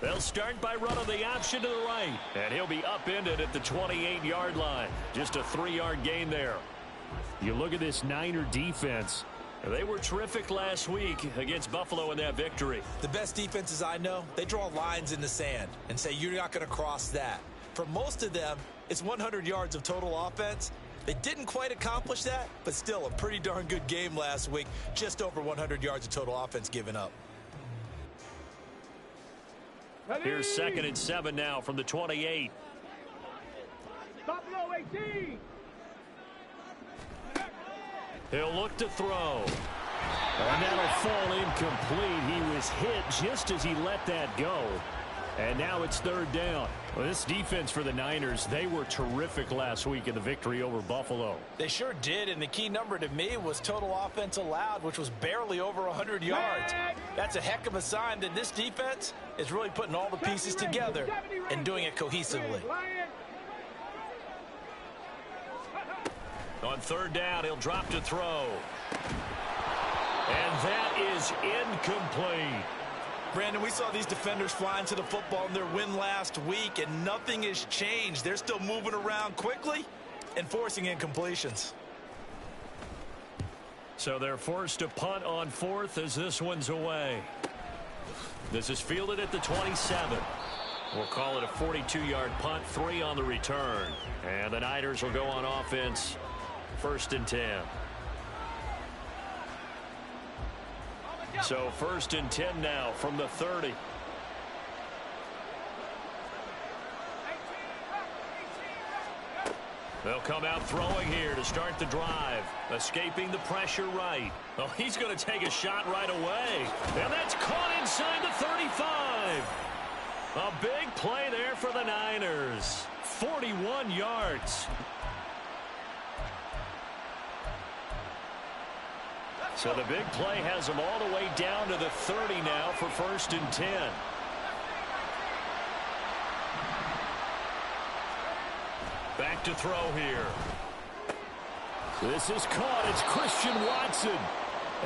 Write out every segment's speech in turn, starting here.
They'll start by running the option to the right. And he'll be upended at the 28-yard line. Just a 3-yard gain there. You look at this Niner defense. They were terrific last week against Buffalo in that victory. The best defenses I know, they draw lines in the sand and say you're not going to cross that. For most of them, it's 100 yards of total offense. They didn't quite accomplish that, but still a pretty darn good game last week. Just over 100 yards of total offense given up. Here's 2nd and 7 now from the 28. Buffalo 18. He'll look to throw. And that'll fall incomplete. He was hit just as he let that go. And now it's 3rd down. Well, this defense for the Niners, they were terrific last week in the victory over Buffalo. They sure did, and the key number to me was total offense allowed, which was barely over 100 yards. That's a heck of a sign that this defense is really putting all the pieces together and doing it cohesively. On 3rd down, he'll drop to throw. And that is incomplete. Brandon, we saw these defenders flying to the football in their win last week, and nothing has changed. They're still moving around quickly and forcing incompletions. So they're forced to punt on 4th as this one's away. This is fielded at the 27. We'll call it a 42-yard punt, 3 on the return. And the Niners will go on offense, 1st and 10. So 1st and 10 now from the 30. They'll come out throwing here to start the drive. Escaping the pressure right. Oh, he's going to take a shot right away. And that's caught inside the 35. A big play there for the Niners. 41 yards. So the big play has them all the way down to the 30 now for 1st and 10. Back to throw here. This is caught. It's Christian Watson.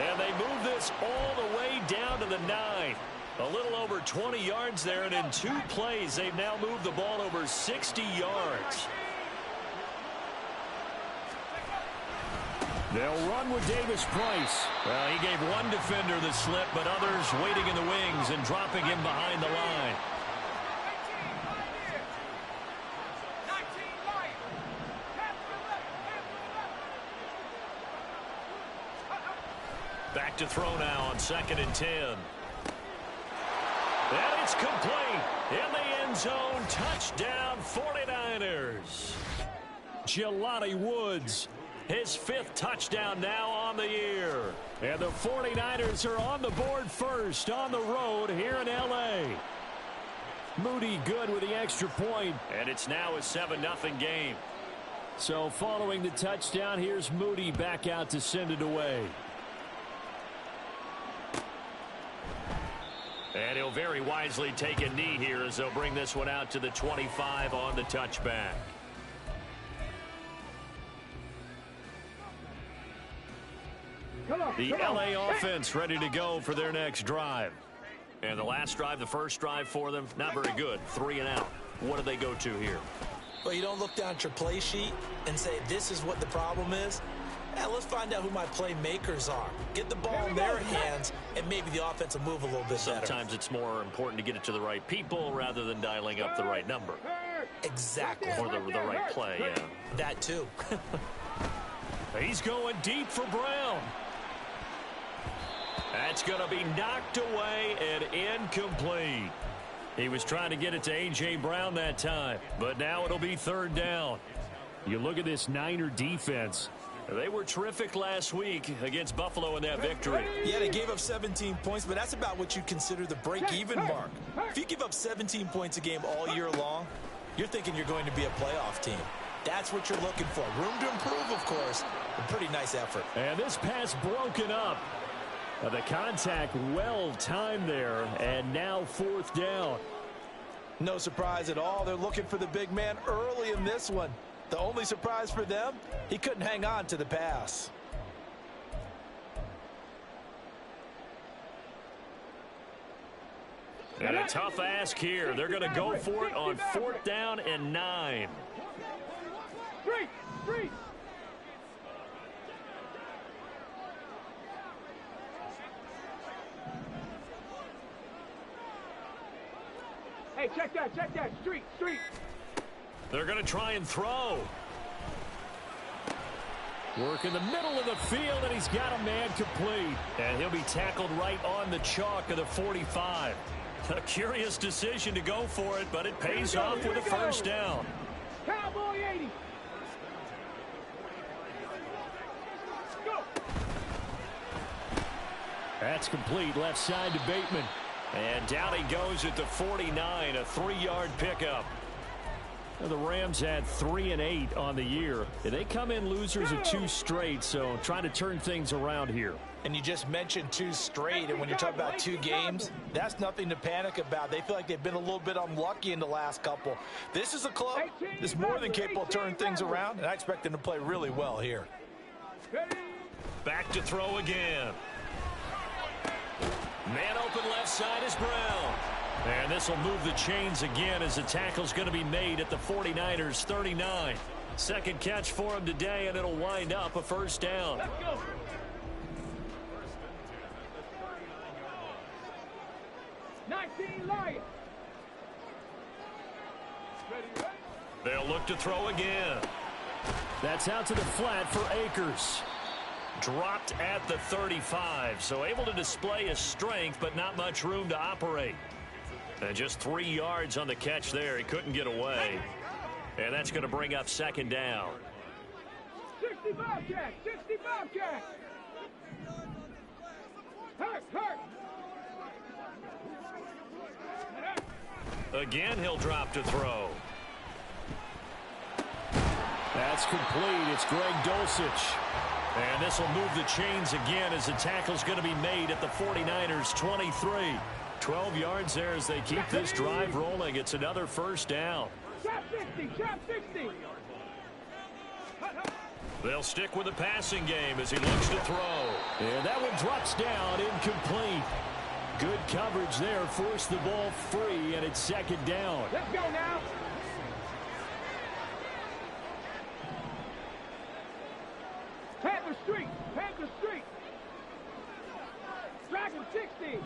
And they move this all the way down to the 9. A little over 20 yards there, and in 2 plays, they've now moved the ball over 60 yards. They'll run with Davis Price. Well, he gave one defender the slip, but others waiting in the wings and dropping him behind the line. Back to throw now on 2nd and 10. And it's complete. In the end zone, touchdown 49ers. Jelani Woods. His 5th touchdown now on the year. And the 49ers are on the board first on the road here in L.A. Moody good with the extra point. And it's now a 7-0 game. So following the touchdown, here's Moody back out to send it away. And he'll very wisely take a knee here as they'll bring this one out to the 25 on the touchback. The L.A. offense ready to go for their next drive. And the last drive, the first drive for them, not very good. 3 and out. What do they go to here? Well, you don't look down at your play sheet and say, this is what the problem is. Yeah, let's find out who my playmakers are. Get the ball in their hands, and maybe the offense will move a little bit better. Sometimes it's more important to get it to the right people rather than dialing up the right number. Exactly. Or the right play, yeah. That too. He's going deep for Brown. That's going to be knocked away and incomplete. He was trying to get it to A.J. Brown that time, but now it'll be 3rd down. You look at this Niner defense. They were terrific last week against Buffalo in that victory. Yeah, they gave up 17 points, but that's about what you consider the break-even mark. If you give up 17 points a game all year long, you're thinking you're going to be a playoff team. That's what you're looking for. Room to improve, of course. A pretty nice effort. And this pass broken up. The contact well-timed there, and now 4th down. No surprise at all. They're looking for the big man early in this one. The only surprise for them, he couldn't hang on to the pass. And a tough ask here. They're going to go for it on 4th down and 9. Street. Hey, check that. Street. They're going to try and throw. Work in the middle of the field, and he's got a man complete. And he'll be tackled right on the chalk of the 45. A curious decision to go for it, but it pays off with a first down. Cowboy 80. Go. That's complete, left side to Bateman. And down he goes at the 49, a 3-yard pickup. The Rams had 3 and 8 on the year. They come in losers of 2 straight, so trying to turn things around here. And you just mentioned 2 straight, and when you're talking about 2 games, that's nothing to panic about. They feel like they've been a little bit unlucky in the last couple. This is a club that's more than capable of turning things around, and I expect them to play really well here. Back to throw again. Man open left side is Brown. And this will move the chains again as the tackle's going to be made at the 49ers 39. Second catch for him today, and it'll wind up a first down. Let's go. Lions. They'll look to throw again. That's out to the flat for Akers. Dropped at the 35, so able to display his strength, but not much room to operate. And just 3 yards on the catch there. He couldn't get away. And that's going to bring up second down. 65 catch. Hurt. Again, he'll drop to throw. That's complete. It's Greg Dulcich. And this will move the chains again as the tackle's going to be made at the 49ers 23. 12 yards there as they keep this drive rolling. It's another first down. Trap 60. They'll stick with the passing game as he looks to throw. And that one drops down, incomplete. Good coverage there, forced the ball free, and it's second down. Let's go now. Panther Street. Dragon 60.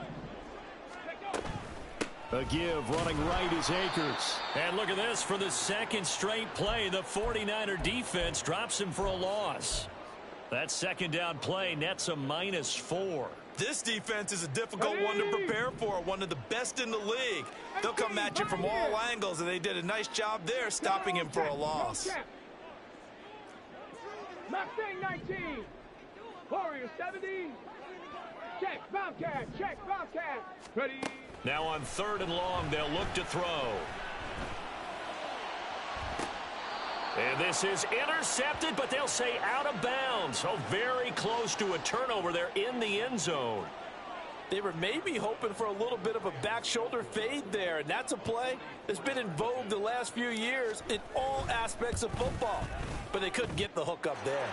A give running right is Akers. And look at this, for the second straight play, the 49er defense drops him for a loss. That second down play nets a -4. This defense is a difficult one to prepare for, one of the best in the league. They'll come at you from all angles, and they did a nice job there stopping him for a loss. Mustang 19. Warrior 70. Check, Bobcat. Ready. Now on 3rd and long, they'll look to throw. And this is intercepted, but they'll say out of bounds. So very close to a turnover there in the end zone. They were maybe hoping for a little bit of a back shoulder fade there, and that's a play that's been in vogue the last few years in all aspects of football. But they couldn't get the hook up there.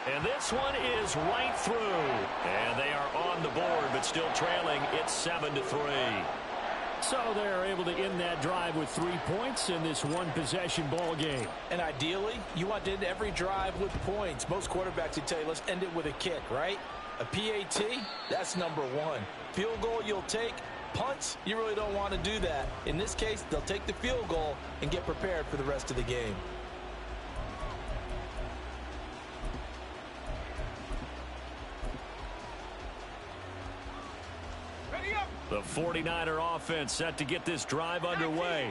And this one is right through. And they are on the board, but still trailing. It's 7-3. So they're able to end that drive with 3 points in this one-possession ball game. And ideally, you want to end every drive with points. Most quarterbacks would tell you, let's end it with a kick, right? A PAT, that's number 1. Field goal you'll take. Punts, you really don't want to do that. In this case, they'll take the field goal and get prepared for the rest of the game. The 49er offense set to get this drive underway.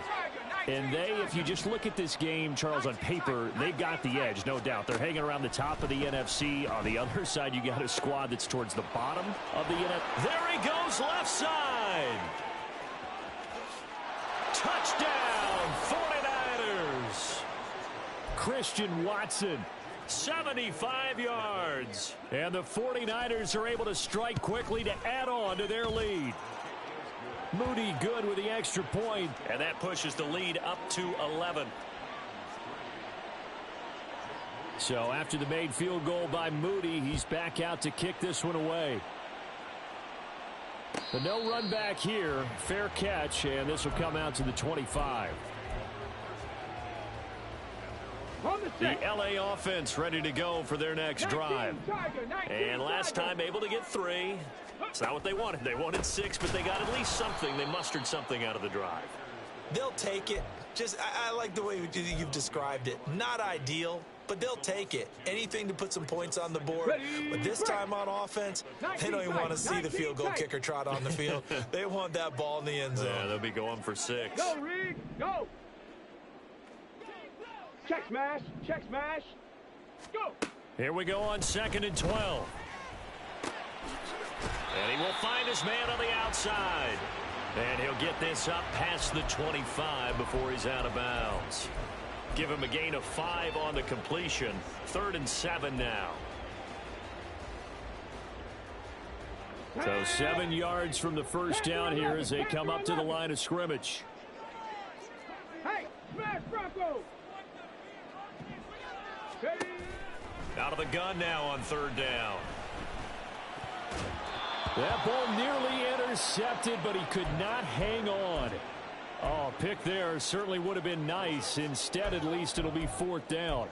And they, if you just look at this game, Charles, on paper, they've got the edge, no doubt. They're hanging around the top of the NFC. On the other side, you got a squad that's towards the bottom of the NFC. There he goes, left side. Touchdown, 49ers. Christian Watson, 75 yards. And the 49ers are able to strike quickly to add on to their lead. Moody good with the extra point, and that pushes the lead up to 11. So after the made field goal by Moody, he's back out to kick this one away. But no run back here. Fair catch, and this will come out to the 25. The LA offense ready to go for their next drive. And last time able to get 3. It's not what they wanted. They wanted 6, but they got at least something. They mustered something out of the drive. They'll take it. I like the way you've described it. Not ideal, but they'll take it. Anything to put some points on the board. But this time on offense, they don't even want to see the field goal kicker trot on the field. They want that ball in the end zone. Yeah, they'll be going for 6. Go, Reed, go. Check smash, go. Here we go on 2nd and 12. And he will find his man on the outside. And he'll get this up past the 25 before he's out of bounds. Give him a gain of 5 on the completion. 3rd and 7 now. So 7 yards from the first down here as they come up to the line of scrimmage. Hey, smash Bronco. Out of the gun now on 3rd down. That ball nearly intercepted, but he could not hang on. Oh, pick there certainly would have been nice. Instead, at least it'll be 4th down.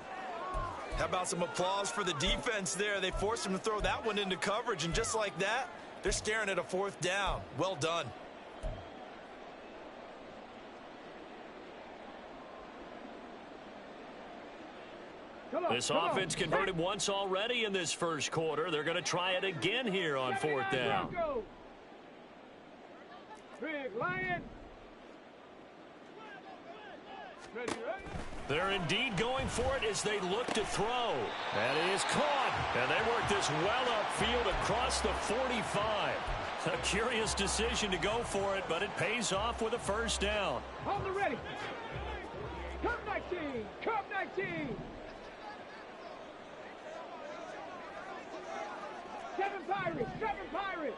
How about some applause for the defense there? They forced him to throw that one into coverage, and just like that, they're staring at a 4th down. Well done. This offense converted once already in this first quarter. They're going to try it again here on 4th down. Big Lion. Ready. They're indeed going for it as they look to throw. That is caught. And they work this well upfield across the 45. A curious decision to go for it, but it pays off with a 1st down. On the ready. Cup 19. Cup 19. 7 Pirates. 7 Pirates.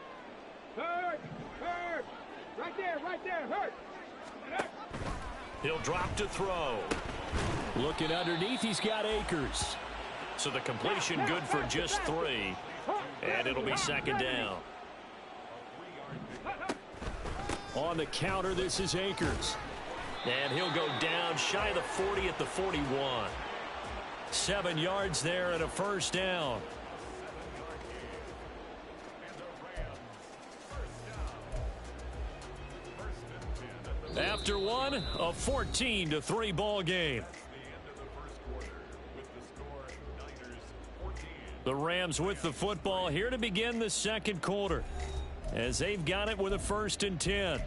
Hurt. Right there. Hurt. He'll drop to throw. Looking underneath, he's got Akers. So the completion good for just 3. And it'll be 2nd down. On the counter, this is Akers. And he'll go down shy of the 40 at the 41. 7 yards there and a 1st down. After one, a 14-3 ball game. The Rams with the football here to begin the second quarter as they've got it with a 1st and 10.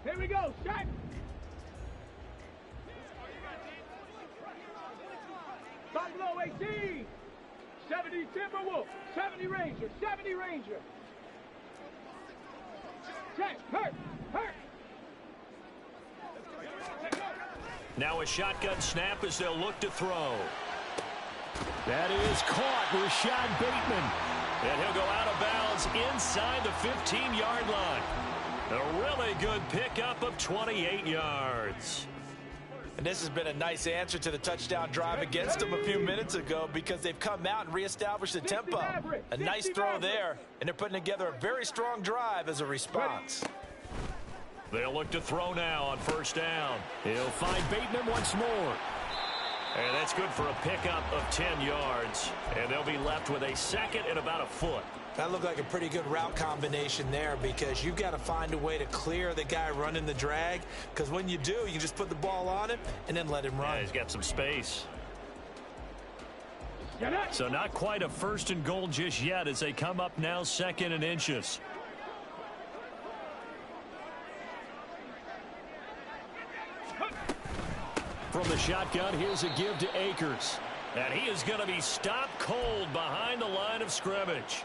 Here we go, shot. Buffalo 18. 70 Timberwolf, 70 Ranger, 70 Ranger. Check, hurt. Now a shotgun snap as they'll look to throw. That is caught. Rashad Bateman. And he'll go out of bounds inside the 15-yard line. A really good pickup of 28 yards. And this has been a nice answer to the touchdown drive against them a few minutes ago because they've come out and reestablished the tempo. A nice throw there, and they're putting together a very strong drive as a response. They'll look to throw now on 1st down. He'll find Bateman once more. And that's good for a pickup of 10 yards. And they'll be left with a 2nd and about a foot. That looked like a pretty good route combination there because you've got to find a way to clear the guy running the drag, because when you do, you just put the ball on him and then let him run. Yeah, he's got some space. So not quite a 1st and goal just yet as they come up now 2nd and inches. From the shotgun, here's a give to Akers. And he is going to be stopped cold behind the line of scrimmage.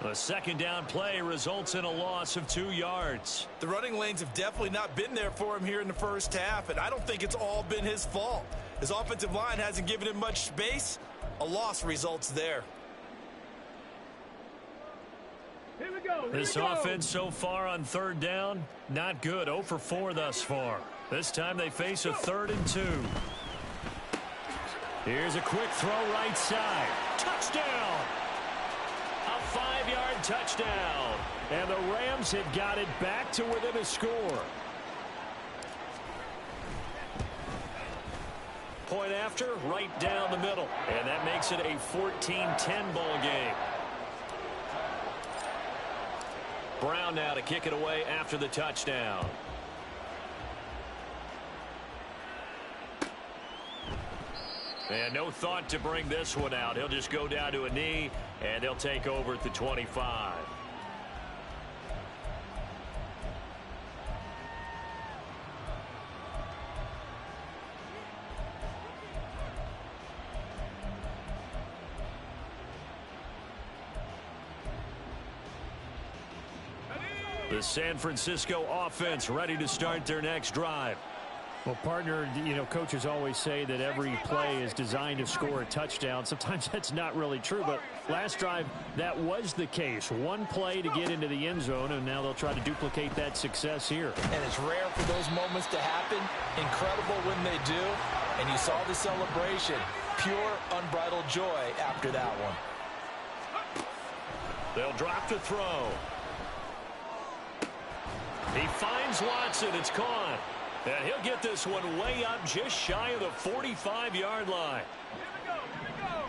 The 2nd down play results in a loss of 2 yards. The running lanes have definitely not been there for him here in the first half, and I don't think it's all been his fault. His offensive line hasn't given him much space. A loss results there. Here we go. This offense so far on third down, not good. 0 for 4 thus far. This time they face a 3rd and 2. Here's a quick throw right side. Touchdown! A 5-yard touchdown. And the Rams had got it back to within a score. Point after, right down the middle. And that makes it a 14-10 ball game. Brown now to kick it away after the touchdown. And no thought to bring this one out. He'll just go down to a knee, and he'll take over at the 25. The San Francisco offense ready to start their next drive. Well, partner, coaches always say that every play is designed to score a touchdown. Sometimes that's not really true, but last drive, that was the case. One play to get into the end zone, and now they'll try to duplicate that success here. And it's rare for those moments to happen. Incredible when they do. And you saw the celebration. Pure, unbridled joy after that one. They'll drop the throw. He finds Watson. It's caught. And he'll get this one way up just shy of the 45-yard line. Here we go. Here we go.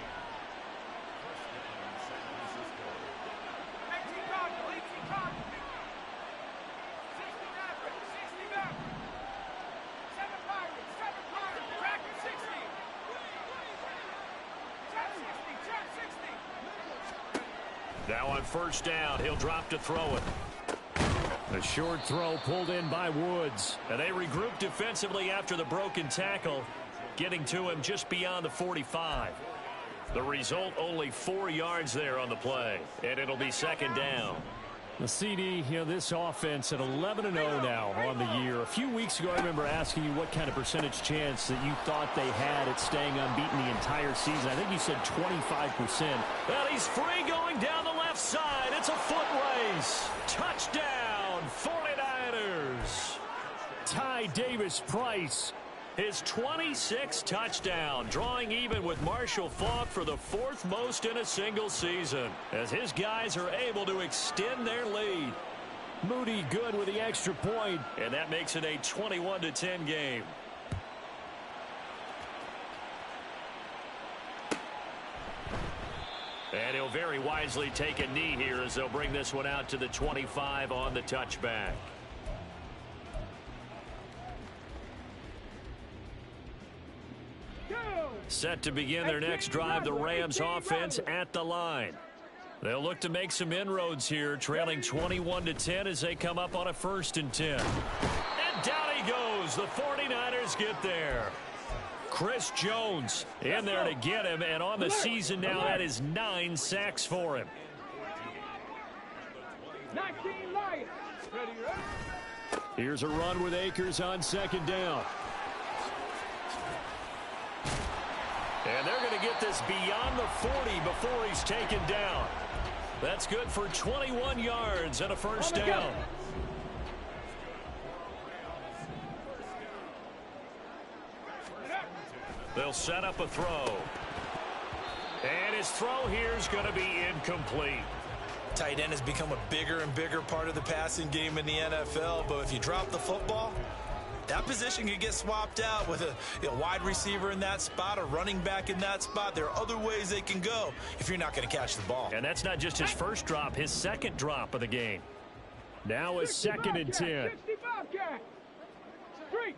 18 Cardinal. 18 Cardinal. 60 Maverick. 60 Maverick. 7 Pirates. 7 Pirates. Tracker 60. Trap 60. Trap 60. Now on first down, he'll drop to throw it. A short throw pulled in by Woods. And they regroup defensively after the broken tackle, getting to him just beyond the 45. The result, only 4 yards there on the play, and it'll be second down. The CD, this offense at 11-0 now on the year. A few weeks ago, I remember asking you what kind of percentage chance that you thought they had at staying unbeaten the entire season. I think you said 25%. Well, he's free going down the left side. It's a foot race. Touchdown, 49ers. Ty Davis-Price. His 26th touchdown, drawing even with Marshall Faulk for the 4th most in a single season, as his guys are able to extend their lead. Moody good with the extra point. And that makes it a 21-10 game. And he'll very wisely take a knee here as they'll bring this one out to the 25 on the touchback. Set to begin their next drive, the Rams offense at the line. They'll look to make some inroads here, trailing 21-10 as they come up on a 1st and 10. And down he goes. The 49ers get there. Chris Jones in there to get him, and on the season now, that is 9 sacks for him. 19 Lions. Ready. Here's a run with Akers on 2nd down. And they're going to get this beyond the 40 before he's taken down. That's good for 21 yards and a 1st down. They'll set up a throw. And his throw here is going to be incomplete. Tight end has become a bigger and bigger part of the passing game in the NFL, but if you drop the football, that position could get swapped out with a wide receiver in that spot, a running back in that spot. There are other ways they can go if you're not going to catch the ball. And that's not just his first drop, his 2nd drop of the game. Now a 2nd and 10. 60 Bobcat. Street.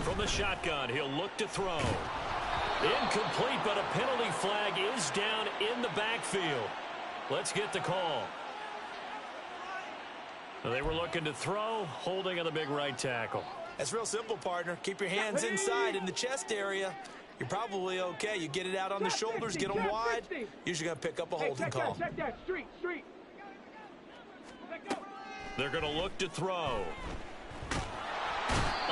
From the shotgun, he'll look to throw. Incomplete, but a penalty flag is down in the backfield. Let's get the call. They were looking to throw, holding on the big right tackle. That's real simple, partner. Keep your hands inside in the chest area. You're probably okay. You get it out on the shoulders, get them wide. Usually going to pick up a holding call. Check that. Street. They're going to look to throw.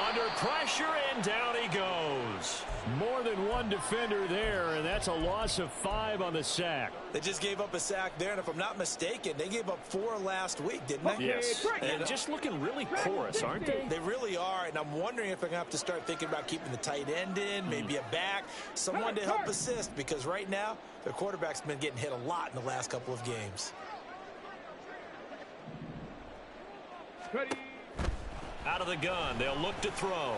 Under pressure, and down he goes. More than one defender there, and that's a loss of 5 on the sack. They just gave up a sack there, and if I'm not mistaken, they gave up 4 last week, didn't they? Yes, And just looking really porous, aren't they? They really are, and I'm wondering if they're going to have to start thinking about keeping the tight end in, maybe a back, someone to help assist, because right now, their quarterback's been getting hit a lot in the last couple of games. Out of the gun, they'll look to throw.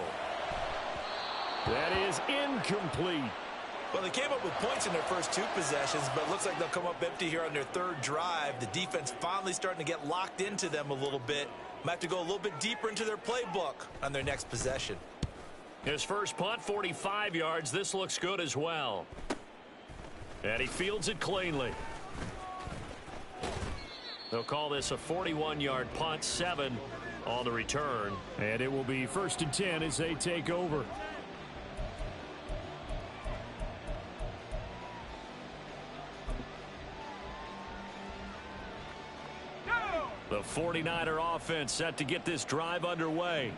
That is incomplete. Well, they came up with points in their first 2 possessions, but it looks like they'll come up empty here on their 3rd drive. The defense finally starting to get locked into them a little bit. Might have to go a little bit deeper into their playbook on their next possession. His first punt, 45 yards. This looks good as well. And he fields it cleanly. They'll call this a 41-yard punt, 7 on the return. And it will be 1st and 10 as they take over. The 49er offense set to get this drive underway.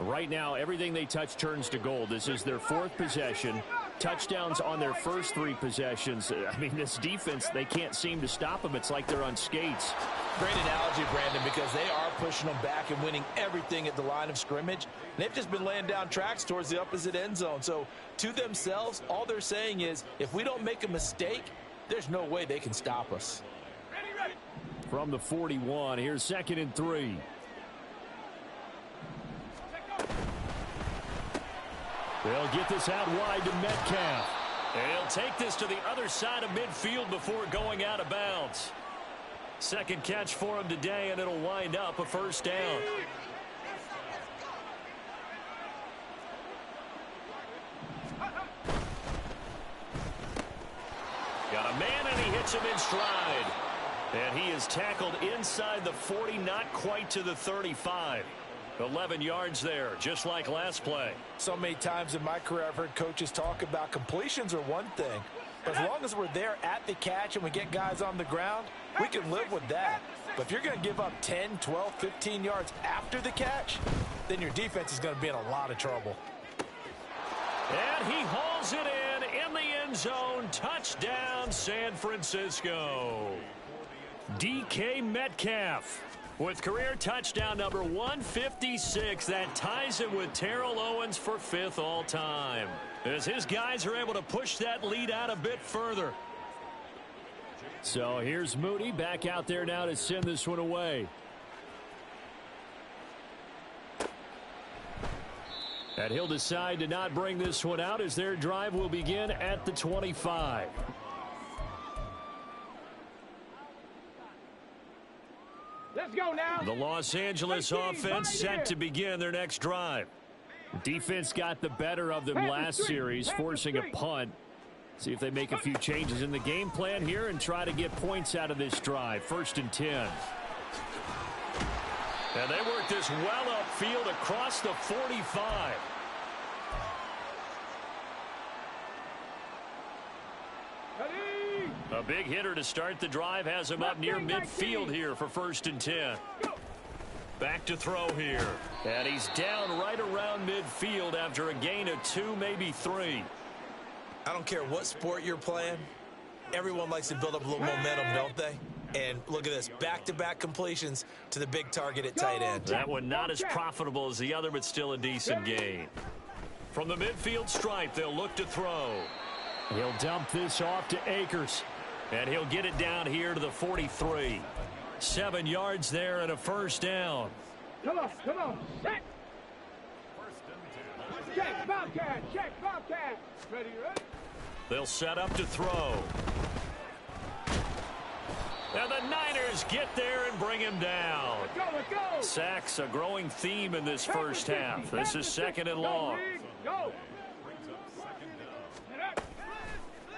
Right now, everything they touch turns to gold. This is their 4th possession. Touchdowns on their first 3 possessions. I mean, this defense, they can't seem to stop them. It's like they're on skates. Great analogy, Brandon, because they are pushing them back and winning everything at the line of scrimmage. They've just been laying down tracks towards the opposite end zone. So, to themselves, all they're saying is, if we don't make a mistake, there's no way they can stop us. From the 41, here's 2nd and 3. They'll get this out wide to Metcalf. And he'll take this to the other side of midfield before going out of bounds. Second catch for him today, and it'll wind up a 1st down. Got a man, and he hits him in stride. And he is tackled inside the 40, not quite to the 35. 11 yards there, just like last play. So many times in my career I've heard coaches talk about completions are one thing. As long as we're there at the catch and we get guys on the ground, we can live with that. But if you're going to give up 10, 12, 15 yards after the catch, then your defense is going to be in a lot of trouble. And he hauls it in the end zone. Touchdown, San Francisco. DK Metcalf with career touchdown number 156. That ties him with Terrell Owens for 5th all-time, as his guys are able to push that lead out a bit further. So here's Moody back out there now to send this one away. And he'll decide to not bring this one out as their drive will begin at the 25. Let's go now. The Los Angeles offense set to begin their next drive. Defense got the better of them last series, forcing a punt. See if they make a few changes in the game plan here and try to get points out of this drive. 1st and 10. And they work this well upfield across the 45. A big hitter to start the drive has him up near midfield here for 1st and 10. Back to throw here. And he's down right around midfield after a gain of 2, maybe 3. I don't care what sport you're playing. Everyone likes to build up a little momentum, don't they? And look at this, back-to-back completions to the big target at tight end. That one not as profitable as the other, but still a decent gain. From the midfield stripe, they'll look to throw. He'll dump this off to Akers. And he'll get it down here to the 43. 7 yards there and a 1st down. Come on, set. Check, Bobcat. Ready? They'll set up to throw. And the Niners get there and bring him down. Let's go. Sacks a growing theme in this first half. This is 2nd and long. Go.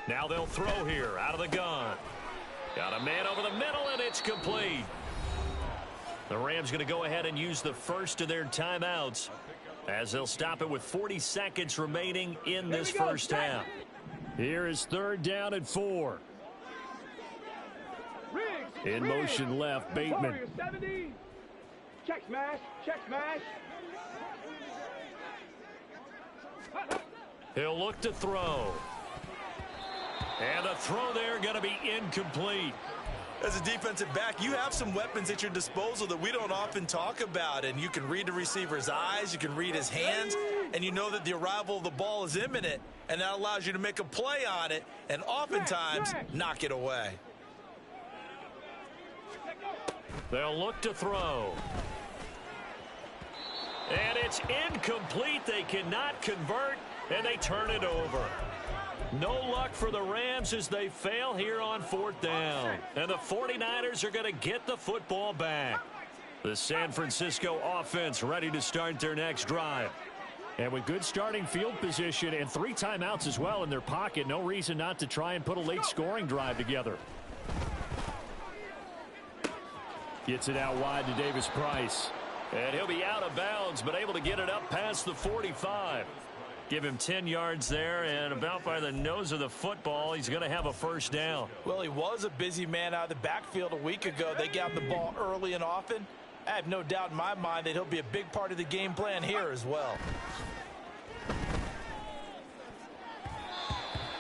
Now they'll throw here out of the gun. Got a man over the middle, and it's complete. The Rams going to go ahead and use the first of their timeouts as they'll stop it with 40 seconds remaining in this first half. Here is 3rd down and 4. In motion left, Bateman. Check smash. He'll look to throw. And the throw there going to be incomplete. As a defensive back, you have some weapons at your disposal that we don't often talk about. And you can read the receiver's eyes, you can read his hands, and you know that the arrival of the ball is imminent. And that allows you to make a play on it and oftentimes knock it away. They'll look to throw. And it's incomplete. They cannot convert, and they turn it over. No luck for the Rams as they fail here on 4th down. And the 49ers are going to get the football back. The San Francisco offense ready to start their next drive. And with good starting field position and 3 timeouts as well in their pocket, no reason not to try and put a late scoring drive together. Gets it out wide to Davis Price. And he'll be out of bounds, but able to get it up past the 45. Give him 10 yards there, and about by the nose of the football, he's going to have a first down. Well, he was a busy man out of the backfield a week ago. They got the ball early and often. I have no doubt in my mind that he'll be a big part of the game plan here as well.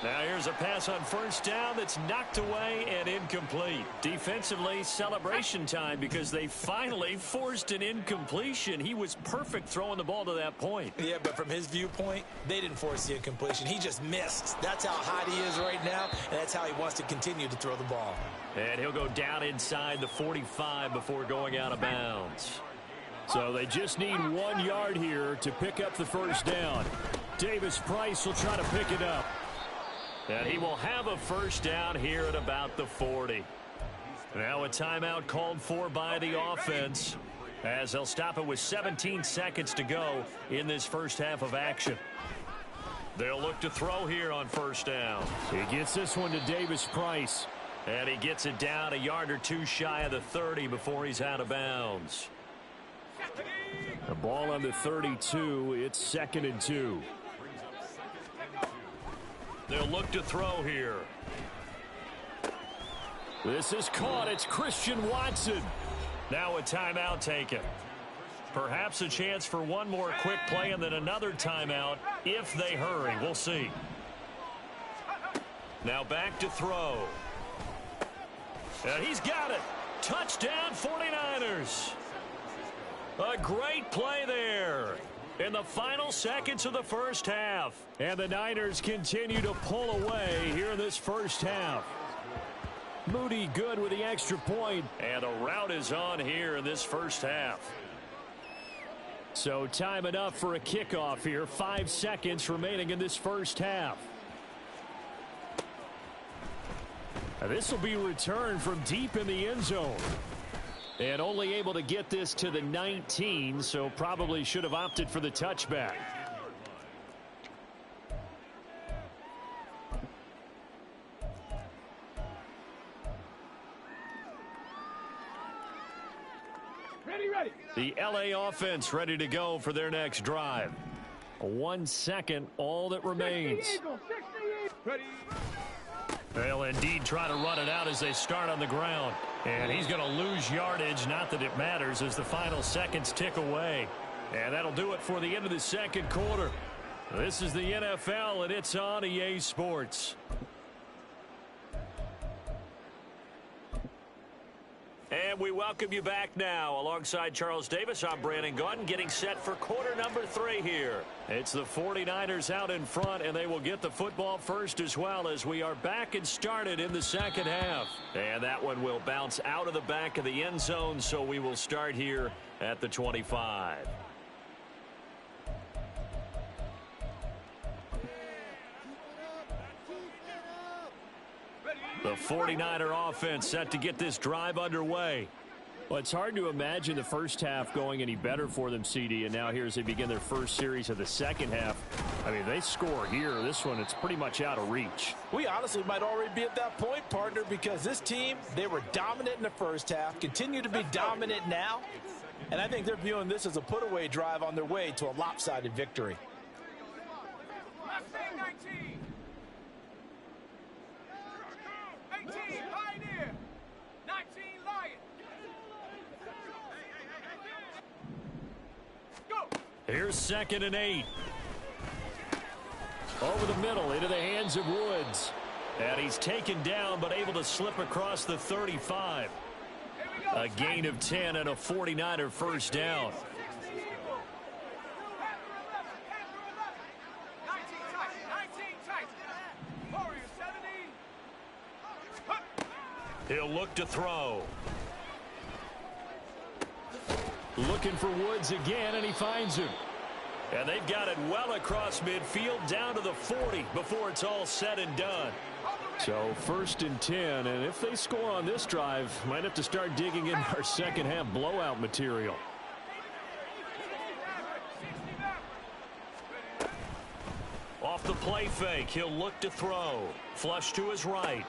Now here's a pass on first down that's knocked away and incomplete. Defensively, celebration time because they finally forced an incompletion. He was perfect throwing the ball to that point. Yeah, but from his viewpoint, they didn't force the incompletion. He just missed. That's how hot he is right now, and that's how he wants to continue to throw the ball. And he'll go down inside the 45 before going out of bounds. So they just need 1 yard here to pick up the first down. Davis Price will try to pick it up. And he will have a first down here at about the 40. Now a timeout called for by the offense as they'll stop it with 17 seconds to go in this first half of action. They'll look to throw here on first down. He gets this one to Davis Price. And he gets it down a yard or 2 shy of the 30 before he's out of bounds. The ball on the 32. It's 2nd and 2. They'll look to throw here. This is caught. It's Christian Watson. Now a timeout taken. Perhaps a chance for one more quick play and then another timeout if they hurry. We'll see. Now back to throw. And he's got it. Touchdown 49ers. A great play there in the final seconds of the first half. And the Niners continue to pull away here in this first half. Moody good with the extra point. And the route is on here in this first half. So time enough for a kickoff here. 5 seconds remaining in this first half. This will be returned from deep in the end zone. And only able to get this to the 19, so probably should have opted for the touchback. Ready. The LA offense ready to go for their next drive. 1 second, all that remains. 60 Ready. They'll indeed try to run it out as they start on the ground. And he's going to lose yardage, not that it matters, as the final seconds tick away. And that'll do it for the end of the second quarter. This is the NFL, and it's on EA Sports. And we welcome you back now. Alongside Charles Davis, I'm Brandon Gaudin, getting set for quarter number 3 here. It's the 49ers out in front, and they will get the football first as well as we are back and started in the second half. And that one will bounce out of the back of the end zone, so we will start here at the 25. The 49er offense set to get this drive underway. Well, it's hard to imagine the first half going any better for them, CD, and now here as they begin their first series of the second half. I mean, they score here. This one, it's pretty much out of reach. We honestly might already be at that point, partner, because this team, they were dominant in the first half, continue to be dominant now, and I think they're viewing this as a put-away drive on their way to a lopsided victory. 19. 18, Pioneer. 19, Lion. Go. Here's 2nd and 8. Over the middle, into the hands of Woods. And he's taken down, but able to slip across the 35. A gain of 10 and a 49er first down. He'll look to throw. Looking for Woods again, and he finds him. And they've got it well across midfield down to the 40 before it's all said and done. So 1st and 10, and if they score on this drive, might have to start digging in our second half blowout material. Off the play fake, he'll look to throw. Flush to his right.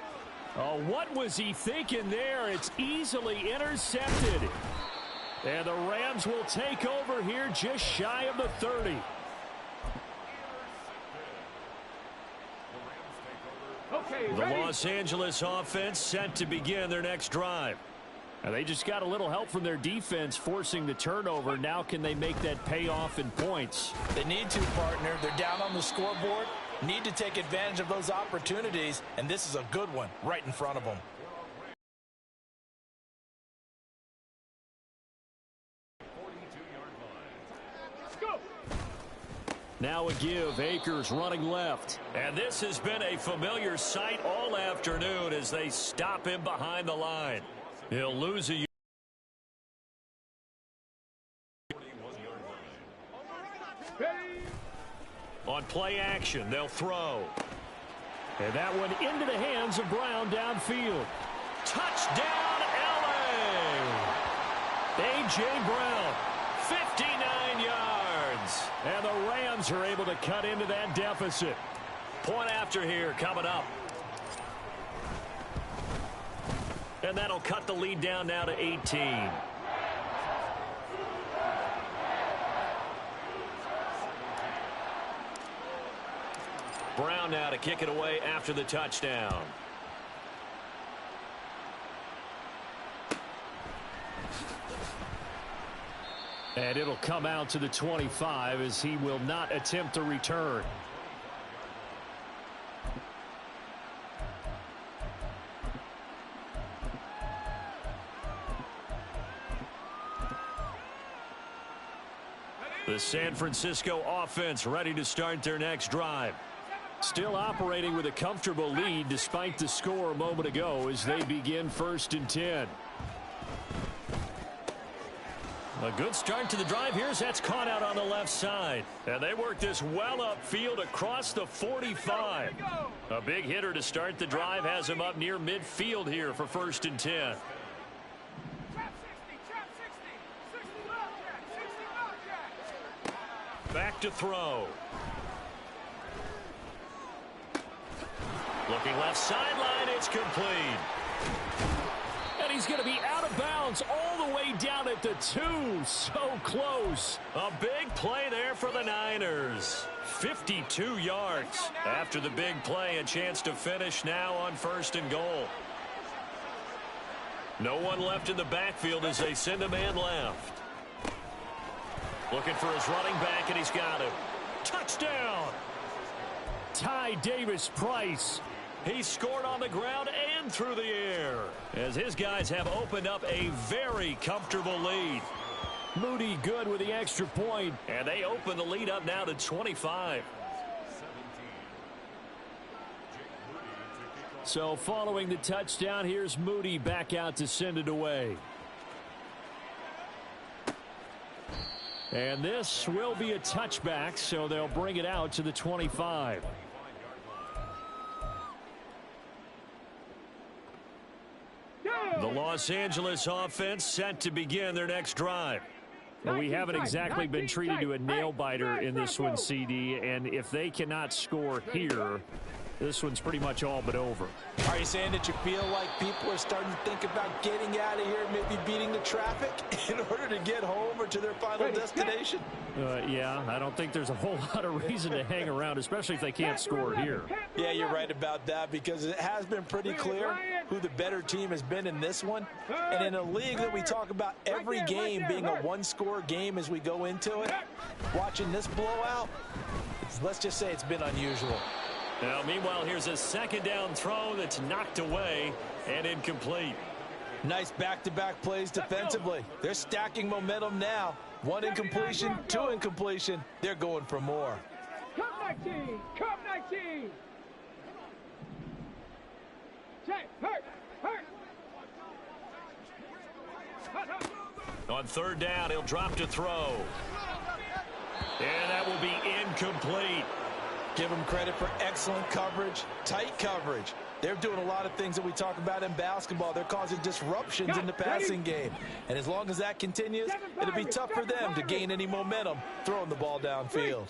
Oh, what was he thinking there? It's easily intercepted. And the Rams will take over here just shy of the 30. The Los Angeles offense set to begin their next drive. And they just got a little help from their defense forcing the turnover. Now can they make that pay off in points? They need to, partner. They're down on the scoreboard. Need to take advantage of those opportunities, and this is a good one right in front of them. Now a give. Akers running left. And this has been a familiar sight all afternoon as they stop him behind the line. He'll lose a on play action. They'll throw. And that one into the hands of Brown downfield. Touchdown, L.A. A.J. Brown, 59 yards. And the Rams are able to cut into that deficit. Point after here coming up. And that'll cut the lead down now to 18. Brown now to kick it away after the touchdown. And it'll come out to the 25 as he will not attempt to return. The San Francisco offense ready to start their next drive. Still operating with a comfortable lead despite the score a moment ago as they begin 1st and 10. A good start to the drive here as that's caught out on the left side. And they work this well upfield across the 45. A big hitter to start the drive has him up near midfield here for 1st and 10. Back to throw. Looking left sideline, it's complete. And he's going to be out of bounds all the way down at the 2. So close. A big play there for the Niners. 52 yards. After the big play, a chance to finish now on 1st and goal. No one left in the backfield as they send a man left. Looking for his running back, and he's got him. Touchdown! Ty Davis-Price. He scored on the ground and through the air as his guys have opened up a very comfortable lead. Moody good with the extra point, and they open the lead up now to 25. So following the touchdown, here's Moody back out to send it away. And this will be a touchback, so they'll bring it out to the 25. The Los Angeles offense set to begin their next drive. Well, we haven't exactly been treated to a nail-biter in this one, CD, and if they cannot score here, this one's pretty much all but over. Are you saying that you feel like people are starting to think about getting out of here, maybe beating the traffic in order to get home or to their final destination? Yeah, I don't think there's a whole lot of reason to hang around, especially if they can't score here. Yeah, you're right about that because it has been pretty clear who the better team has been in this one. And in a league that we talk about every game being a one-score game as we go into it, watching this blowout, Let's just say it's been unusual. Now, meanwhile, here's a second down throw that's knocked away and incomplete. Nice back-to-back plays defensively. They're stacking momentum now. 1 incompletion, 2 incompletion. They're going for more. Come 19! Come 19! Check! Hurt! On third down, he'll drop to throw. And that will be incomplete. Give them credit for excellent coverage, tight coverage. They're doing a lot of things that we talk about in basketball. They're causing disruptions in the passing game. And as long as that continues, it'll be tough for them to gain any momentum throwing the ball downfield.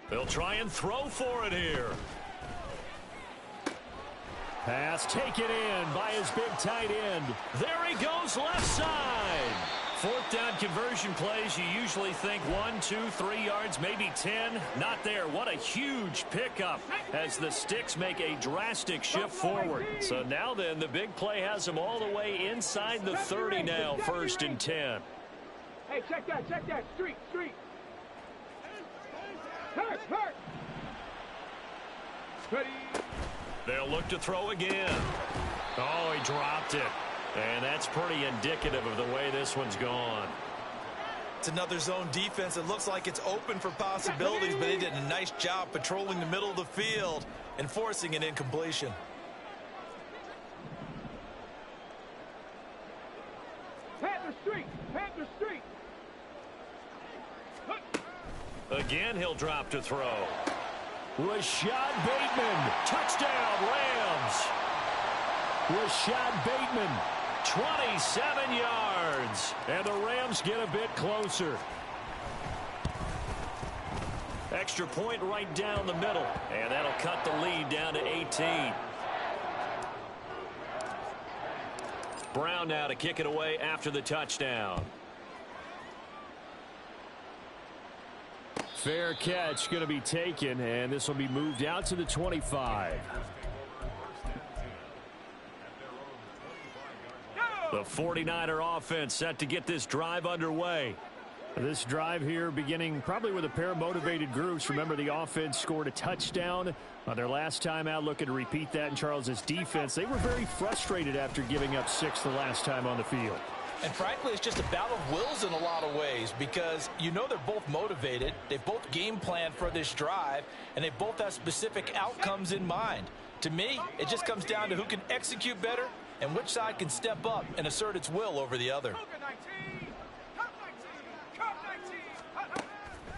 They'll try and throw for it here. Pass taken in by his big tight end. There he goes left side. Fourth down conversion plays, you usually think 1, 2, 3 yards, maybe 10. Not there. What a huge pickup as the sticks make a drastic shift forward. So now then, the big play has them all the way inside the 30 now, 1st and 10. Hey, check that. Street. Hurt. Ready. They'll look to throw again. Oh, he dropped it. And that's pretty indicative of the way this one's gone. It's another zone defense. It looks like it's open for possibilities, but they did a nice job patrolling the middle of the field and forcing an incompletion. Panther Street. Again, he'll drop to throw. Rashad Bateman. Touchdown, Rams. Rashad Bateman. 27 yards. And the Rams get a bit closer. Extra point right down the middle. And that'll cut the lead down to 18. Brown now to kick it away after the touchdown. Fair catch going to be taken, and this will be moved out to the 25. The 49er offense set to get this drive underway. This drive here beginning probably with a pair of motivated groups. Remember, the offense scored a touchdown on their last time out. Looking to repeat that in Charles's defense. They were very frustrated after giving up 6 the last time on the field. And frankly, it's just a battle of wills in a lot of ways because you know they're both motivated. They both game planned for this drive, and they both have specific outcomes in mind. To me, it just comes down to who can execute better and which side can step up and assert its will over the other.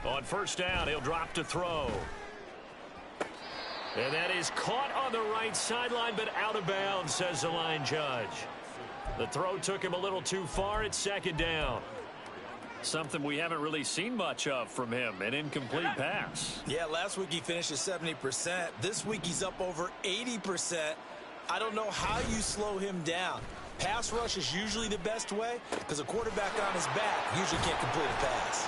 On first down, he'll drop to throw. And that is caught on the right sideline, but out of bounds, says the line judge. The throw took him a little too far at second down. Something we haven't really seen much of from him, an incomplete pass. Yeah, last week he finished at 70%. This week he's up over 80%. I don't know how you slow him down. Pass rush is usually the best way because a quarterback on his back usually can't complete a pass.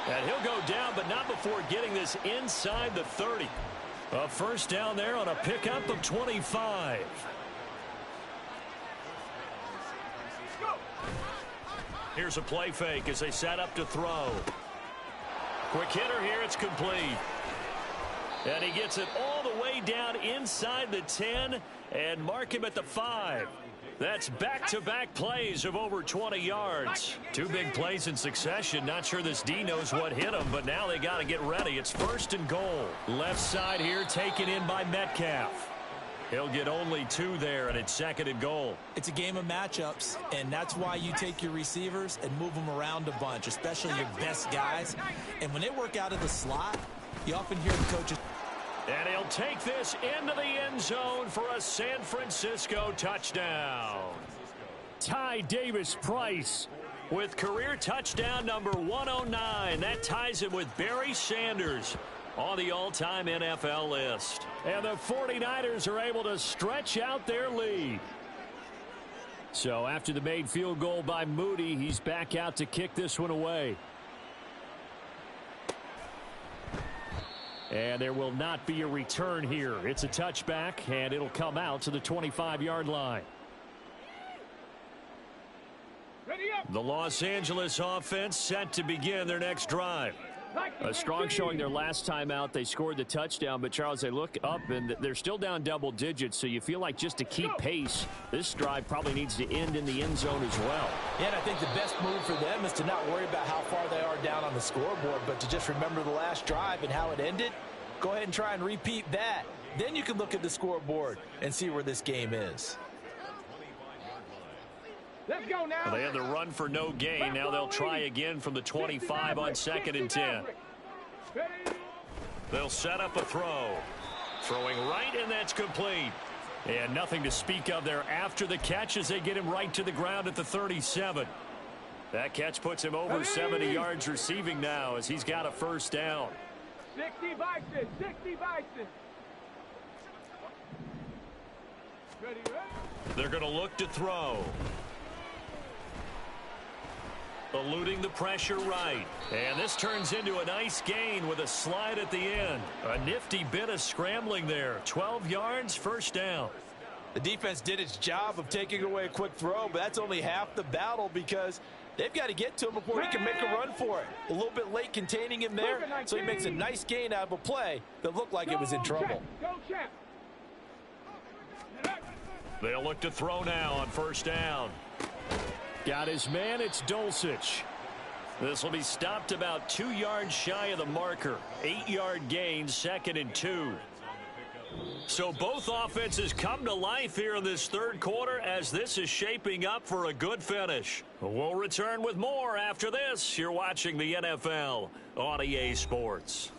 And he'll go down, but not before getting this inside the 30. A first down there on a pickup of 25. Here's a play fake as they set up to throw. Quick hitter here, it's complete. And he gets it all the way down inside the 10 and mark him at the 5. That's back-to-back plays of over 20 yards. 2 big plays in succession. Not sure this D knows what hit him, but now they got to get ready. It's first and goal. Left side here taken in by Metcalf. He'll get only 2 there, and it's second and goal. It's a game of matchups, and that's why you take your receivers and move them around a bunch, especially your best guys. And when they work out of the slot, you often hear the coaches. And he'll take this into the end zone for a San Francisco touchdown. Ty Davis-Price with career touchdown number 109. That ties him with Barry Sanders on the all-time NFL list. And the 49ers are able to stretch out their lead. So after the made field goal by Moody, he's back out to kick this one away. And there will not be a return here. It's a touchback, and it'll come out to the 25-yard line. The Los Angeles offense set to begin their next drive. A strong showing their last time out. They scored the touchdown, but Charles, they look up and they're still down double digits, so you feel like just to keep pace, this drive probably needs to end in the end zone as well. Yeah, and I think the best move for them is to not worry about how far they are down on the scoreboard, but to just remember the last drive and how it ended. Go ahead and try and repeat that. Then you can look at the scoreboard and see where this game is. Let's go now. Well, they had the run for no gain. Now they'll try again from the 25 on 2nd and 10. They'll set up a throw. Throwing right, and that's complete. And nothing to speak of there after the catch as they get him right to the ground at the 37. That catch puts him over 70 yards receiving now as he's got a first down. 60 Bison, 60 Bison. Ready, ready? They're going to look to throw. Eluding the pressure right. And this turns into a nice gain with a slide at the end. A nifty bit of scrambling there. 12 yards, first down. The defense did its job of taking away a quick throw, but that's only half the battle because they've got to get to him before he can make a run for it. A little bit late containing him there, so he makes a nice gain out of a play that looked like it was in trouble. Go, champ. They'll look to throw now on first down. Got his man, it's Dulcich. This will be stopped about 2 yards shy of the marker. 8-yard gain, 2nd and 2. So both offenses come to life here in this third quarter as this is shaping up for a good finish. We'll return with more after this. You're watching the NFL on EA Sports.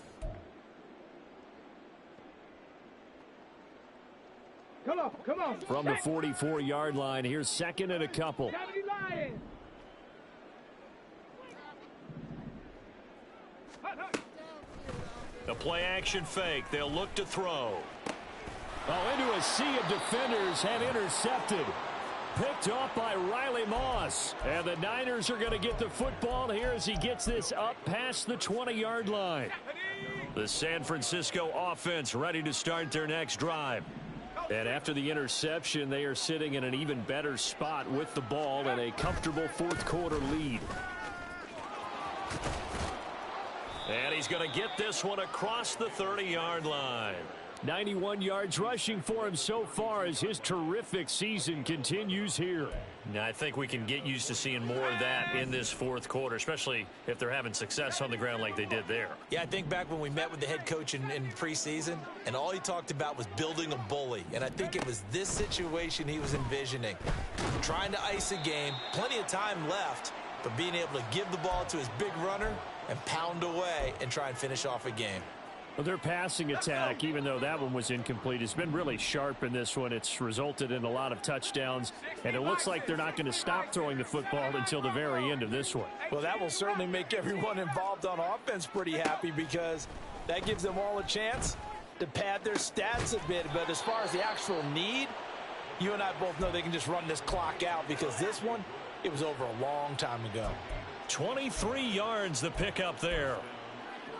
Come on, come on. From the 44-yard line, here's 2nd and a couple. The play action fake. They'll look to throw. Oh, into a sea of defenders and intercepted. Picked off by Riley Moss. And the Niners are going to get the football here as he gets this up past the 20-yard line. The San Francisco offense ready to start their next drive. And after the interception, they are sitting in an even better spot with the ball and a comfortable fourth quarter lead. And he's going to get this one across the 30-yard line. 91 yards rushing for him so far as his terrific season continues here. Now, I think we can get used to seeing more of that in this fourth quarter, especially if they're having success on the ground like they did there. Yeah, I think back when we met with the head coach in preseason, and all he talked about was building a bully. And I think it was this situation he was envisioning. Trying to ice a game, plenty of time left, but being able to give the ball to his big runner and pound away and try and finish off a game. Well, their passing attack, even though that one was incomplete, has been really sharp in this one. It's resulted in a lot of touchdowns, and it looks like they're not going to stop throwing the football until the very end of this one. Well, that will certainly make everyone involved on offense pretty happy because that gives them all a chance to pad their stats a bit. But as far as the actual need, you and I both know they can just run this clock out because this one, it was over a long time ago. 23 yards the pickup there.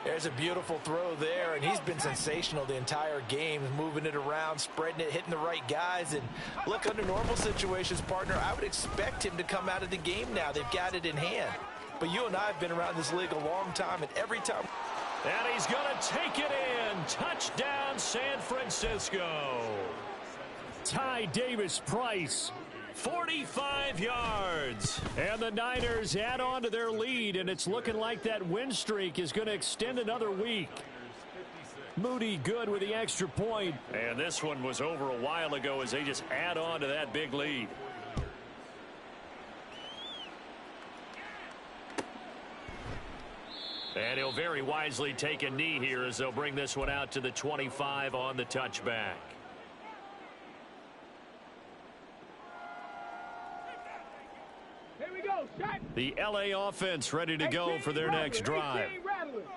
There's a beautiful throw there, and he's been sensational the entire game, moving it around, spreading it, hitting the right guys. And look, under normal situations, partner, I would expect him to come out of the game now. They've got it in hand. But you and I have been around this league a long time, and every time. And he's going to take it in. Touchdown, San Francisco. Ty Davis-Price. 45 yards. And the Niners add on to their lead, and it's looking like that win streak is going to extend another week. Moody good with the extra point. And this one was over a while ago as they just add on to that big lead. And he'll very wisely take a knee here as they'll bring this one out to the 25 on the touchback. The LA offense ready to go for their next drive.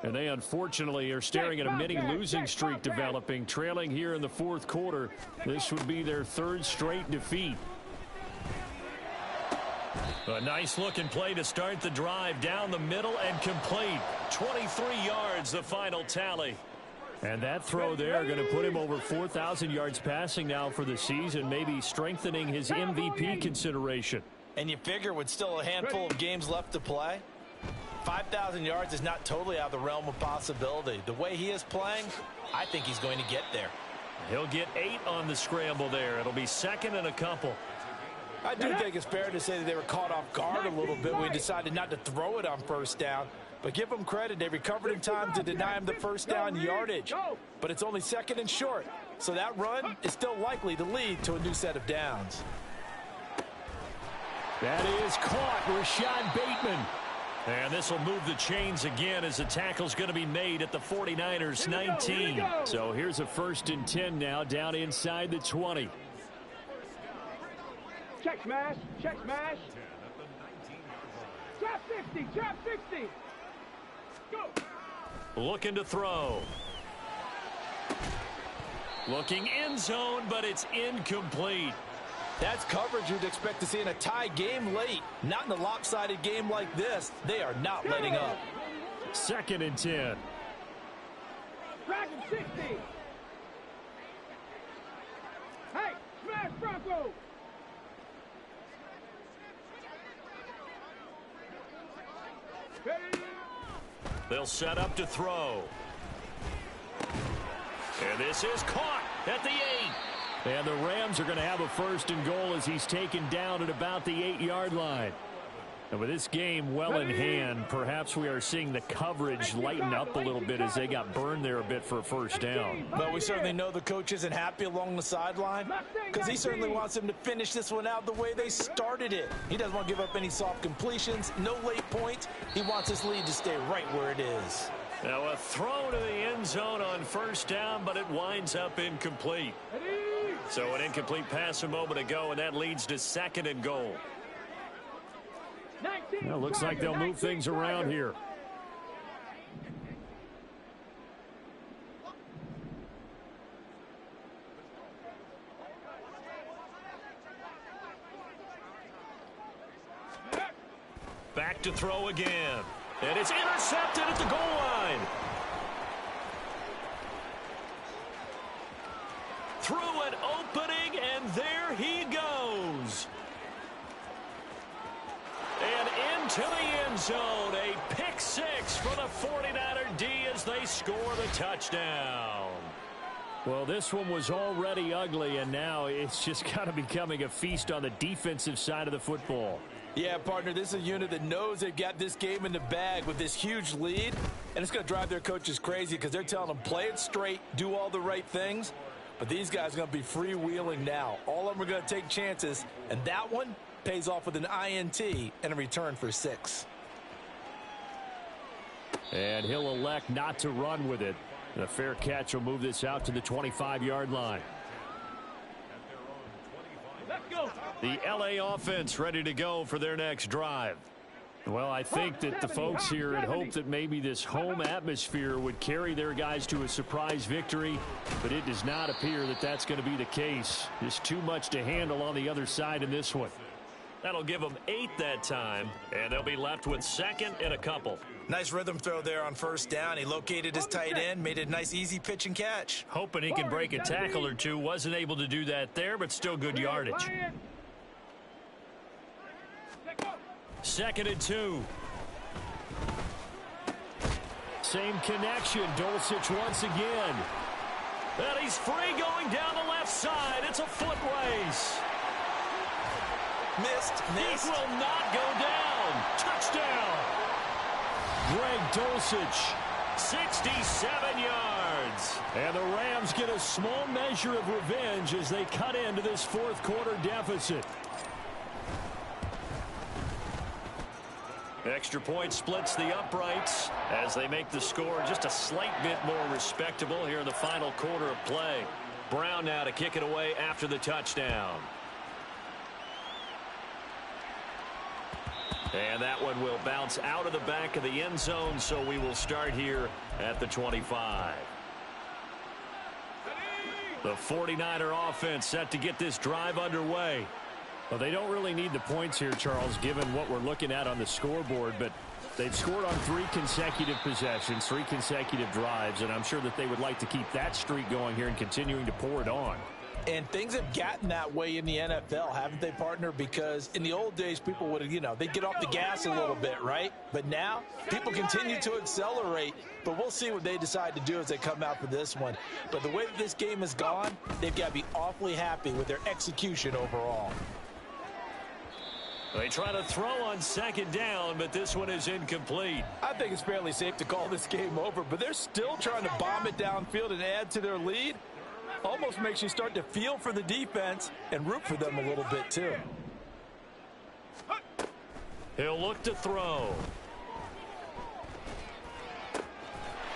And they unfortunately are staring at a mini losing streak developing, trailing here in the fourth quarter. This would be their third straight defeat. A nice looking play to start the drive down the middle and complete. 23 yards the final tally. And that throw there going to put him over 4,000 yards passing now for the season, maybe strengthening his MVP consideration. And you figure with still a handful of games left to play, 5,000 yards is not totally out of the realm of possibility. The way he is playing, I think he's going to get there. He'll get 8 on the scramble there. It'll be second and a couple. I do think it's fair to say that they were caught off guard a little bit when we decided not to throw it on first down. But give them credit. They recovered in time to deny him the first down yardage. But it's only second and short. So that run is still likely to lead to a new set of downs. That is caught. Rashad Bateman. And this will move the chains again as the tackle's going to be made at the 49ers 19. So here's a 1st and 10 now down inside the 20. Check smash, check smash. Trap 60, trap 60. Go. Looking to throw. Looking end zone, but it's incomplete. That's coverage you'd expect to see in a tie game late. Not in a lopsided game like this. They are not letting up. 2nd and 10. Dragon 60. Hey, smash Bronco. Ready? They'll set up to throw. And this is caught at the 8. And the Rams are going to have a 1st and goal as he's taken down at about the 8-yard line. And with this game well in hand, perhaps we are seeing the coverage lighten up a little bit as they got burned there a bit for a 1st down. But we certainly know the coach isn't happy along the sideline because he certainly wants them to finish this one out the way they started it. He doesn't want to give up any soft completions, no late points. He wants his lead to stay right where it is. Now a throw to the end zone on 1st down, but it winds up incomplete. So an incomplete pass a moment ago, and that leads to 2nd and goal. Well, looks like they'll move things around here. Back to throw again. And it's intercepted at the goal line. Through an opening, and there he goes. And into the end zone. A pick 6 for the 49er D as they score the touchdown. Well, this one was already ugly, and now it's just kind of becoming a feast on the defensive side of the football. Yeah, partner, this is a unit that knows they've got this game in the bag with this huge lead, and it's going to drive their coaches crazy because they're telling them play it straight, do all the right things. But these guys are going to be freewheeling now. All of them are going to take chances, and that one pays off with an INT and a return for 6. And he'll elect not to run with it. A fair catch will move this out to the 25-yard line. Let's go. The LA offense ready to go for their next drive. Well, I think that the folks here had hoped that maybe this home atmosphere would carry their guys to a surprise victory, but it does not appear that that's going to be the case. Just too much to handle on the other side in this one. That'll give them 8 that time, and they'll be left with 2nd and a couple. Nice rhythm throw there on 1st down. He located his tight end, made it a nice easy pitch and catch. Hoping he can break a tackle or two. Wasn't able to do that there, but still good yardage. 2nd and 2. Same connection. Dulcich once again. And he's free going down the left side. It's a foot race. Missed. He will not go down. Touchdown. Greg Dulcich. 67 yards. And the Rams get a small measure of revenge as they cut into this 4th quarter deficit. Extra point splits the uprights as they make the score just a slight bit more respectable here in the final quarter of play. Brown now to kick it away after the touchdown. And that one will bounce out of the back of the end zone, so we will start here at the 25. The 49er offense set to get this drive underway. Well, they don't really need the points here, Charles, given what we're looking at on the scoreboard, but they've scored on 3 consecutive possessions, 3 consecutive drives, and I'm sure that they would like to keep that streak going here and continuing to pour it on. And things have gotten that way in the NFL, haven't they, partner? Because in the old days, people would have, they'd get off the gas a little bit, right? But now, people continue to accelerate. But we'll see what they decide to do as they come out for this one. But the way that this game has gone, they've got to be awfully happy with their execution overall. They try to throw on second down, but this one is incomplete. I think it's fairly safe to call this game over, but they're still trying to bomb it downfield and add to their lead. Almost makes you start to feel for the defense and root for them a little bit too. He'll look to throw.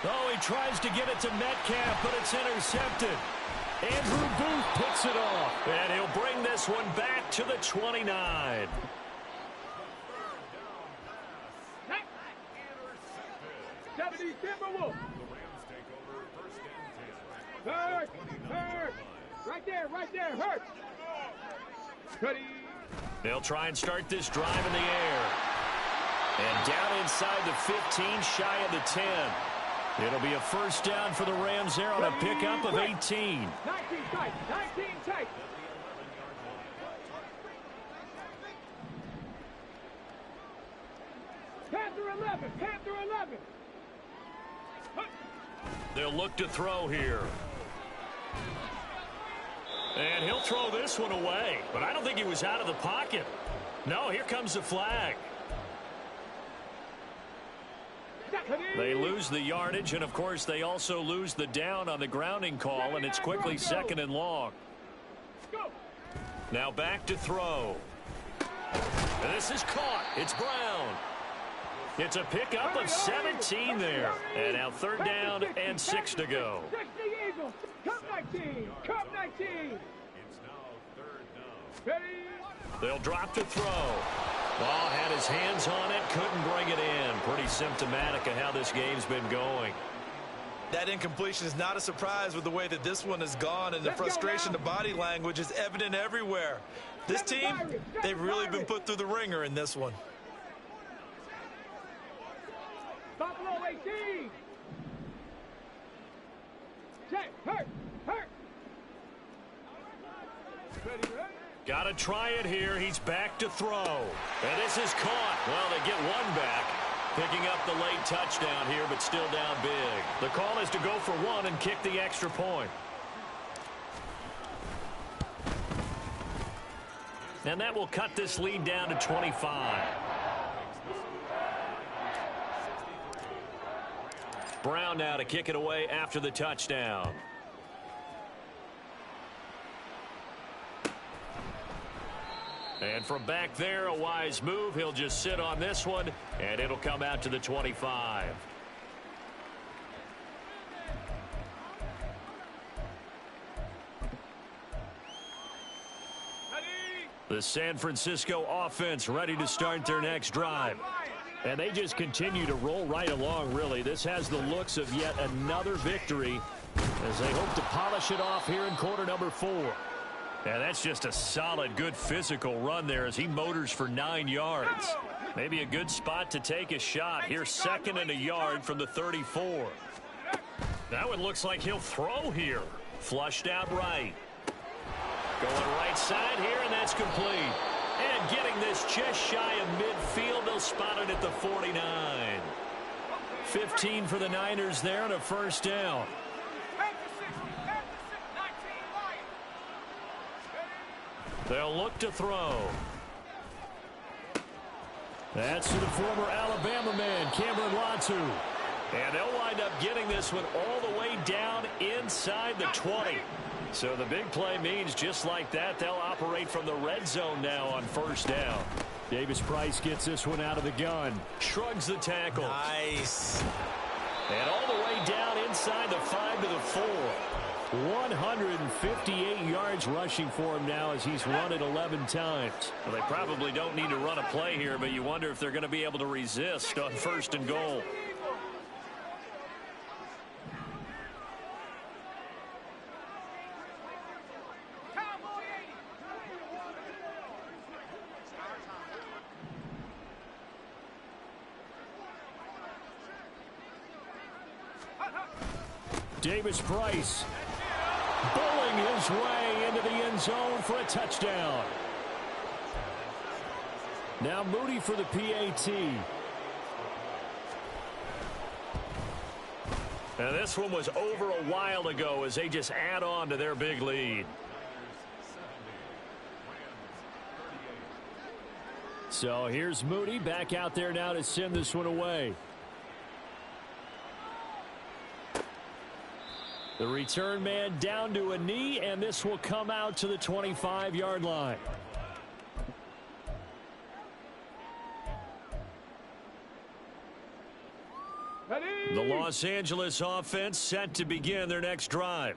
Oh, he tries to get it to Metcalf, but it's intercepted. Andrew Booth picks it off, and he'll bring this one back to the 29. Right there, hurt. They'll try and start this drive in the air. And down inside the 15, shy of the 10. It'll be a first down for the Rams there on a pickup of 18. 19 tight, 19 tight. Panther 11, Panther 11. They'll look to throw here. And he'll throw this one away. But I don't think he was out of the pocket. No, here comes the flag. They lose the yardage, and, of course, they also lose the down on the grounding call, and it's quickly second and long. Now back to throw. And this is caught. It's Brown. It's a pickup of 17 there. And now third down and 6 to go. Cup 19. Cup 19. It's now 3rd down. They'll drop to throw. Ball had his hands on it, couldn't bring it in. Pretty symptomatic of how this game's been going. That incompletion is not a surprise with the way that this one has gone, and the frustration, the body language is evident everywhere. This team, they've really been put through the ringer in this one. Buffalo 18. Check, hurt. Got to try it here. He's back to throw. And this is caught. Well, they get one back. Picking up the late touchdown here, but still down big. The call is to go for one and kick the extra point. And that will cut this lead down to 25. Brown now to kick it away after the touchdown. And from back there, a wise move. He'll just sit on this one, and it'll come out to the 25. The San Francisco offense ready to start their next drive. And they just continue to roll right along, really. This has the looks of yet another victory as they hope to polish it off here in quarter number 4. And that's just a solid, good physical run there as he motors for 9 yards. Maybe a good spot to take a shot. Here's 2nd and a yard from the 34. That one looks like he'll throw here. Flushed out right. Going right side here, and that's complete. And getting this just shy of midfield, they'll spot it at the 49. 15 for the Niners there and a first down. They'll look to throw. That's to the former Alabama man, Cameron Latu. And they'll wind up getting this one all the way down inside the 20. So the big play means just like that, they'll operate from the red zone now on first down. Davis Price gets this one out of the gun. Shrugs the tackle. Nice. And all the way down inside the 5 to the 4. 158 yards rushing for him now as he's run it 11 times. Well, they probably don't need to run a play here, but you wonder if they're going to be able to resist on 1st and goal. Davis Price. Bowling his way into the end zone for a touchdown. Now Moody for the PAT. And this one was over a while ago as they just add on to their big lead. So here's Moody back out there now to send this one away. The return man down to a knee, and this will come out to the 25-yard line. The Los Angeles offense set to begin their next drive.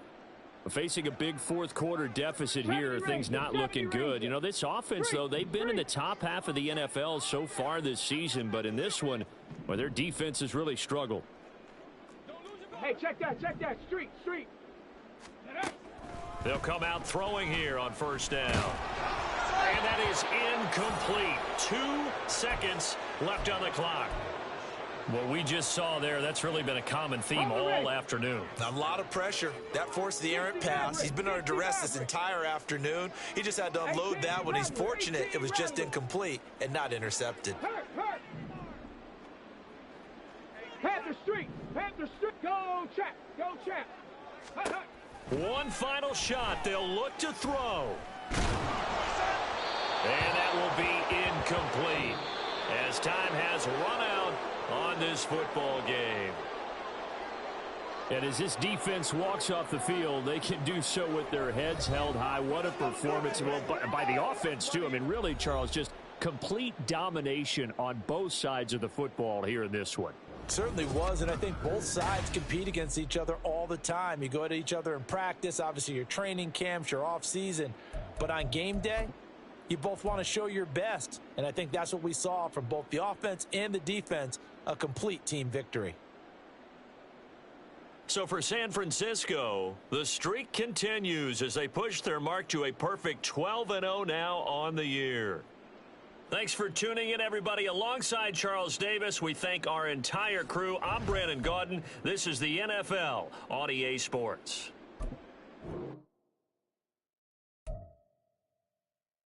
Facing a big fourth-quarter deficit here, things not looking good. You know, this offense, though, they've been in the top half of the NFL so far this season, but in this one, well, their defense has really struggled. Hey, check that, street. They'll come out throwing here on first down. And that is incomplete. 2 seconds left on the clock. What we just saw there, that's really been a common theme all afternoon. A lot of pressure. That forced the errant pass. He's been under duress this entire afternoon. He just had to unload that one. He's fortunate it was just incomplete and not intercepted. Panther Street, go champ. One final shot. They'll look to throw. And that will be incomplete as time has run out on this football game. And as this defense walks off the field, they can do so with their heads held high. What a performance by the offense, too. I mean, really, Charles, just complete domination on both sides of the football here in this one. Certainly was, and I think both sides compete against each other all the time. You go at each other in practice, obviously your training camps, your off-season. But on game day, you both want to show your best. And I think that's what we saw from both the offense and the defense, a complete team victory. So for San Francisco, the streak continues as they push their mark to a perfect 12-0 now on the year. Thanks for tuning in, everybody. Alongside Charles Davis, we thank our entire crew. I'm Brandon Gaudin. This is the NFL on EA Sports.